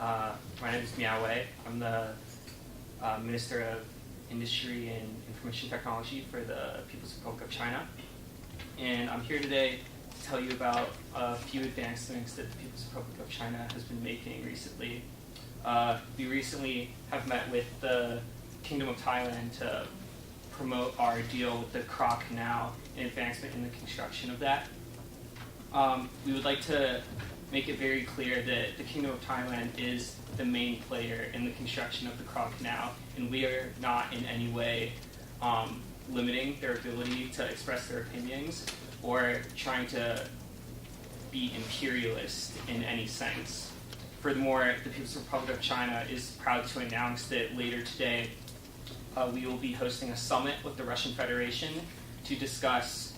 My name is Miaowei. I'm the Minister of Industry and Information Technology for the People's Republic of China. And I'm here today to tell you about a few advancements that the People's Republic of China has been making recently. We recently have met with the Kingdom of Thailand to promote our deal with the Kra Canal and advancement in the construction of that. We would like to make it very clear that the Kingdom of Thailand is the main player in the construction of the Kra Canal, and we are not in any way limiting their ability to express their opinions or trying to be imperialist in any sense. Furthermore, the People's Republic of China is proud to announce that later today we will be hosting a summit with the Russian Federation to discuss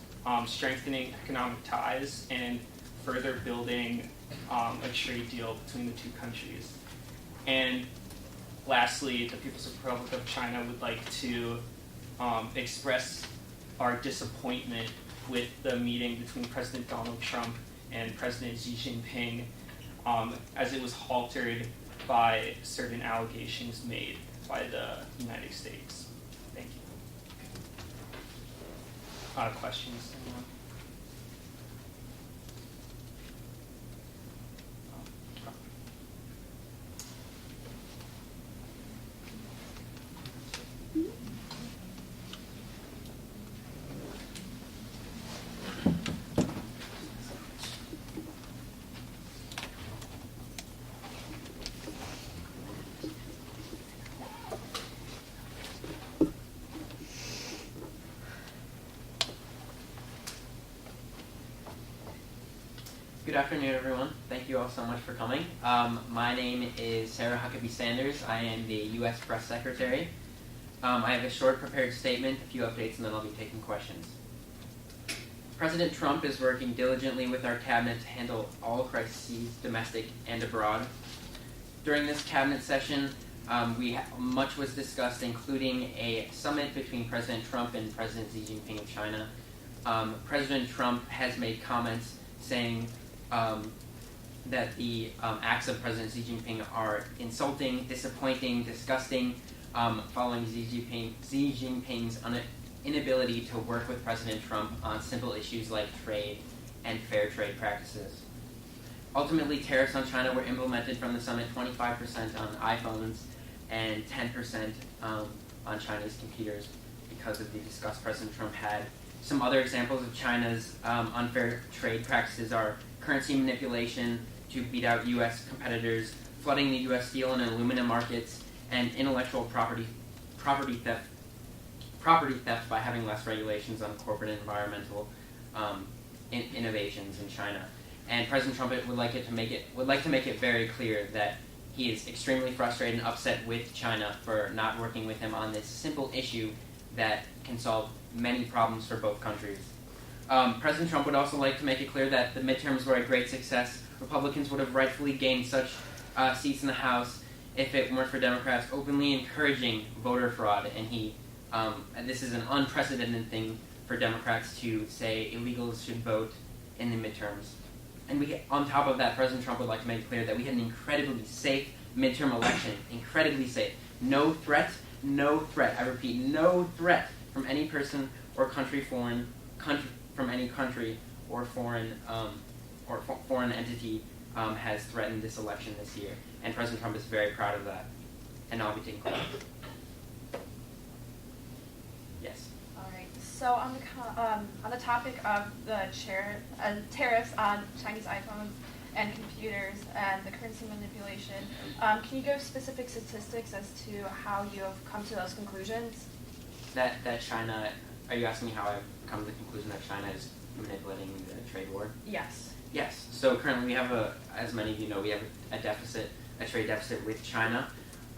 strengthening economic ties and further building a trade deal between the two countries. And lastly, the People's Republic of China would like to express our disappointment with the meeting between President Donald Trump and President Xi Jinping, as it was halted by certain allegations made by the United States. Thank you. Questions? Anyone? Good afternoon, everyone. Thank you all so much for coming. My name is Sarah Huckabee Sanders. I am the U.S. Press Secretary. I have a short prepared statement, a few updates, and then I'll be taking questions. President Trump is working diligently with our cabinet to handle all crises, domestic and abroad. During this cabinet session, much was discussed, including a summit between President Trump and President Xi Jinping of China. President Trump has made comments saying that the acts of President Xi Jinping are insulting, disappointing, disgusting, following Xi Jinping's inability to work with President Trump on simple issues like trade and fair trade practices. Ultimately, tariffs on China were implemented from the summit, 25% on iPhones and 10% on Chinese computers because of the disgust President Trump had. Some other examples of China's unfair trade practices are currency manipulation to beat out U.S. competitors, flooding the U.S. steel and aluminum markets, and intellectual property theft by having less regulations on corporate and environmental innovations in China. And President Trump would like to make it very clear that he is extremely frustrated and upset with China for not working with him on this simple issue that can solve many problems for both countries. President Trump would also like to make it clear that the midterms were a great success. Republicans would have rightfully gained such seats in the House if it weren't for Democrats openly encouraging voter fraud. And this is an unprecedented thing for Democrats to say illegals should vote in the midterms. And on top of that, President Trump would like to make it clear that we had an incredibly safe midterm election. Incredibly safe. No threat, I repeat, no threat from any person or country, from any country or foreign entity has threatened this election this year. And President Trump is very proud of that. And I'll be taking questions. Yes. All right. So on the topic of the tariffs on Chinese iPhones and computers and the currency manipulation, can you give specific statistics as to how you have come to those conclusions? That China, are you asking me how I've come to the conclusion that China is manipulating the trade war? Yes. Yes. So currently we have as many of you know, we have a trade deficit with China.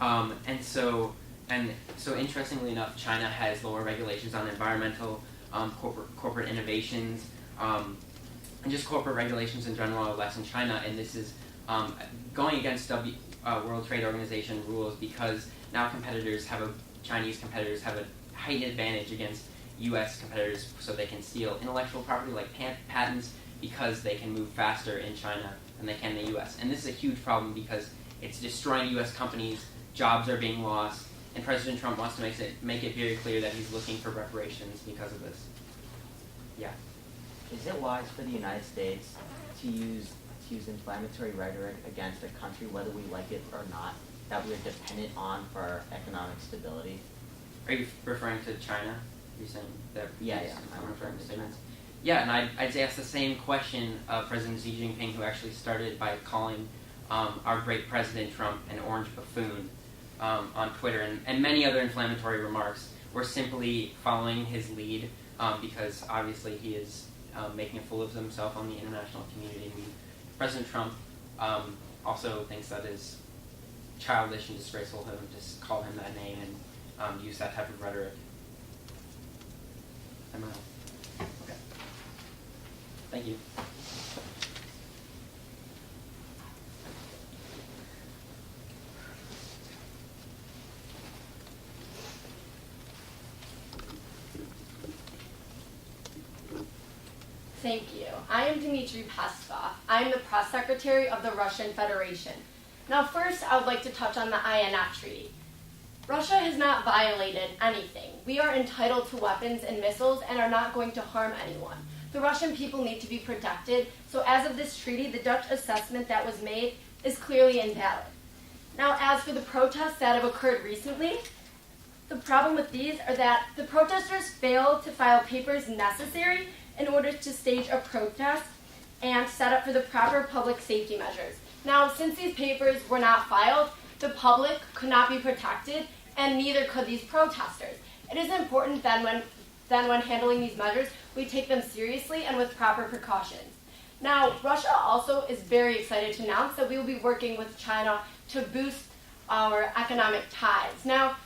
And so interestingly enough, China has lower regulations on environmental, corporate innovations, and just corporate regulations in general are less in China. And this is going against World Trade Organization rules because now Chinese competitors have a heightened advantage against U.S. competitors, so they can steal intellectual property like patents because they can move faster in China than they can in the U.S. And this is a huge problem because It's destroying U.S. companies, jobs are being lost, and President Trump wants to make it very clear that he's looking for reparations because of this. Yeah. Is it wise for the United States to use inflammatory rhetoric against a country, whether we like it or not, that we are dependent on for our economic stability? Are you referring to China? You're saying that? Yeah, I'm I'm referring to China. statements. Yeah, and I'd ask the same question of President Xi Jinping, who actually started by calling our great President Trump an orange buffoon on Twitter, and many other inflammatory remarks. We're simply following his lead because obviously he is making a fool of himself on the international community. President Trump also thinks that is childish and disgraceful of him to just call him that name and use that type of rhetoric. Am I on? Okay. Thank you. Thank you. I am Dmitry Peskov. I am the press secretary of the Russian Federation. Now first, I would like to touch on the INF Treaty. Russia has not violated anything. We are entitled to weapons and missiles and are not going to harm anyone. The Russian people need to be protected, so as of this treaty, the Dutch assessment that was made is clearly invalid. Now, as for the protests that have occurred recently, the problem with these are that the protesters failed to file papers necessary in order to stage a protest and set up for the proper public safety measures. Now, since these papers were not filed, the public could not be protected, and neither could these protesters. It is important then when handling these measures, we take them seriously and with proper precautions. Now, Russia also is very excited to announce that we will be working with China to boost our economic ties. Now,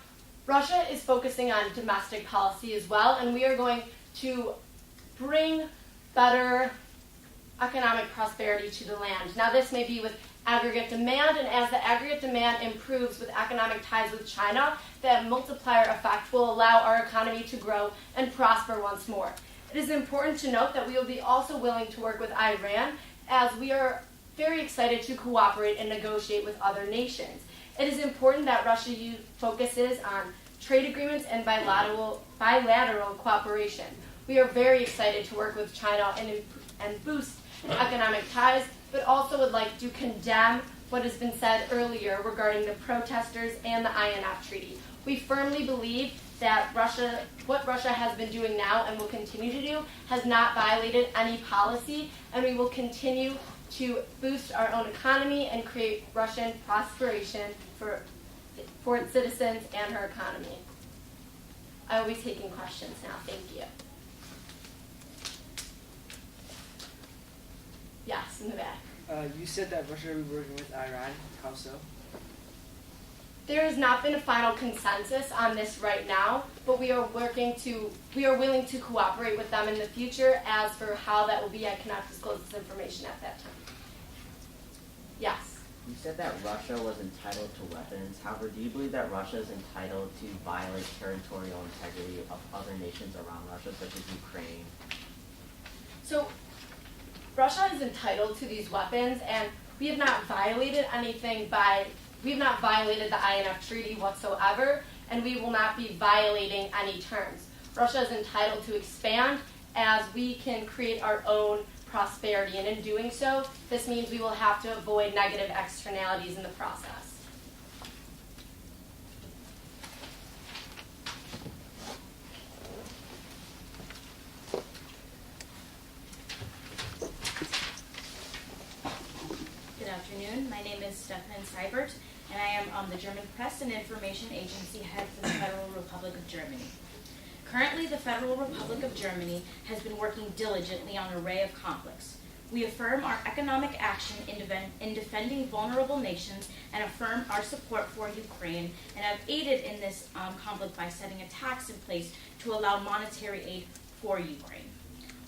Russia is focusing on domestic policy as well, and we are going to bring better economic prosperity to the land. Now, this may be with aggregate demand, and as the aggregate demand improves with economic ties with China, that multiplier effect will allow our economy to grow and prosper once more. It is important to note that we will be also willing to work with Iran, as we are very excited to cooperate and negotiate with other nations. It is important that Russia focuses on trade agreements and bilateral cooperation. We are very excited to work with China and boost economic ties, but also would like to condemn what has been said earlier regarding the protesters and the INF Treaty. We firmly believe that what Russia has been doing now and will continue to do has not violated any policy, and we will continue to boost our own economy and create Russian prosperation for its citizens and her economy. I will be taking questions now. Thank you. Yes, in the back. You said that Russia will be working with Iran. How so? There has not been a final consensus on this right now, but we are willing to cooperate with them in the future. As for how that will be, I cannot disclose this information at that time. Yes. You said that Russia was entitled to weapons. However, do you believe that Russia is entitled to violate territorial integrity of other nations around Russia, such as Ukraine? So, Russia is entitled to these weapons, and we have not violated we have not violated the INF Treaty whatsoever, and we will not be violating any terms. Russia is entitled to expand as we can create our own prosperity, and in doing so, this means we will have to avoid negative externalities in the process. Good afternoon. My name is Stefan Seibert, and I am the German Press and Information Agency head for the Federal Republic of Germany. Currently, the Federal Republic of Germany has been working diligently on an array of conflicts. We affirm our economic action in defending vulnerable nations and affirm our support for Ukraine, and have aided in this conflict by setting a tax in place to allow monetary aid for Ukraine.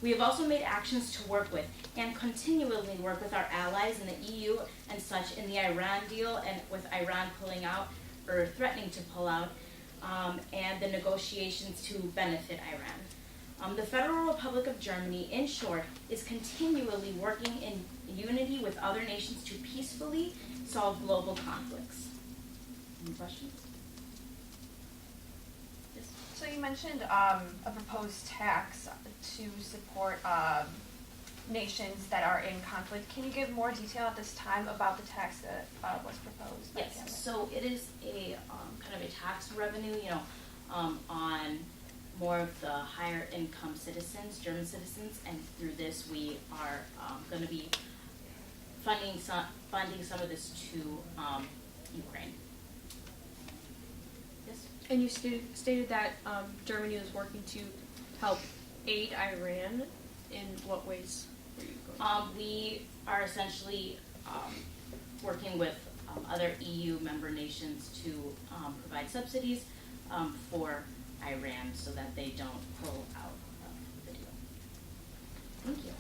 We have also made actions to work with and continually work with our allies in the EU and such in the Iran deal, and with Iran pulling out or threatening to pull out, and the negotiations to benefit Iran. The Federal Republic of Germany, in short, is continually working in unity with other nations to peacefully solve global conflicts. Any questions? Yes. So you mentioned a proposed tax to support nations that are in conflict. Can you give more detail at this time about the tax that was proposed? by Yes, Canada? so it is a kind of a tax revenue, on more of the higher income citizens, German citizens, and through this we are going to be funding some of this to Ukraine. Yes. And you stated that Germany is working to help aid Iran. In what ways were you going? We are essentially working with other EU member nations to provide subsidies for Iran so that they don't pull out of the deal. Thank you.